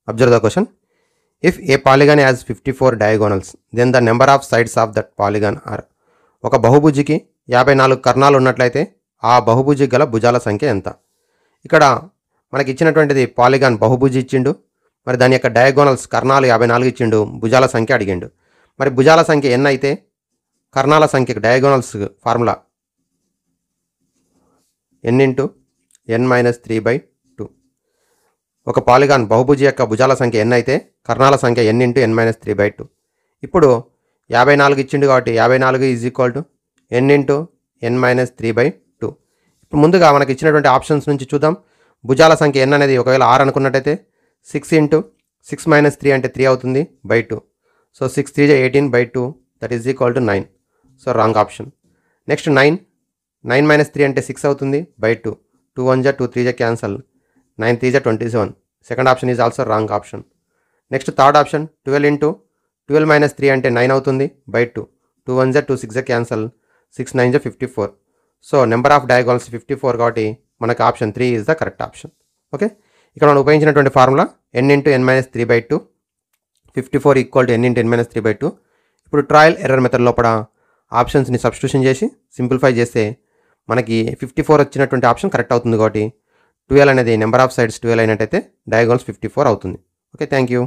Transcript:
Observe the question. If a polygon has 54 diagonals, then the number of sides of that polygon are. ఒక బహుభుజికి 54 కర్ణాలు ఉన్నట్లయితే ఆ బహుభుజి గల భుజాల సంఖ్య ఎంత? ఇక్కడ మనకి ఇచ్చినటువంటిది పాలిగాన్ బహుభుజి ఇచ్చిండు, మరి దాని యొక్క డయాగోనల్స్ కర్ణాలు 54 ఇచ్చిండు, భుజాల సంఖ్య అడిగిండు. మరి భుజాల సంఖ్య n అయితే కర్ణాల సంఖ్యకు diagonals formula n into n minus 3/2. ఒక పాలిగాన్ బహుభుజి యొక్క భుజాల సంఖ్య n అయితే కర్ణాల సంఖ్య n ఇంటూ n మైనస్ 3/2. ఇప్పుడు 54 ఇచ్చిండు కాబట్టి 54 is equal to n into n minus 3/2. ఇప్పుడు ముందుగా మనకి ఇచ్చినటువంటి ఆప్షన్స్ నుంచి చూద్దాం. భుజాల సంఖ్య n అనేది ఒకవేళ 6 అనుకున్నట్టయితే 6 ఇంటూ 6 మైనస్ 3 అంటే 3 అవుతుంది /2. So 6 3 18/2 that is equal to 9. So wrong option. Next 9 minus 3 అంటే 6 అవుతుంది /2. 2 1 2 3 cancel, 9 3 27. Second option is also wrong option. Next third option 12 into 12 minus 3 అంటే 9 అవుతుంది /2. 2 1 2 6 cancel, 6 9 54. So number of diagonals 54 కాబట్టి మనకు option 3 is the correct option. Okay, ఇక్కడ మనం ఉపయోగించినటువంటి formula n into n minus 3/2, 54 equal to n into n minus 3/2. ఇప్పుడు trial error method లోపల ఆప్షన్స్ని substitution చేసి సింప్లిఫై చేస్తే మనకి 54 వచ్చినటువంటి ఆప్షన్ కరెక్ట్ అవుతుంది కాబట్టి 12 అనేది నెంబర్ ఆఫ్ సైడ్స్ 12 అయినట్టయితే డయాగోనల్స్ 54 అవుతుంది. Okay, thank you.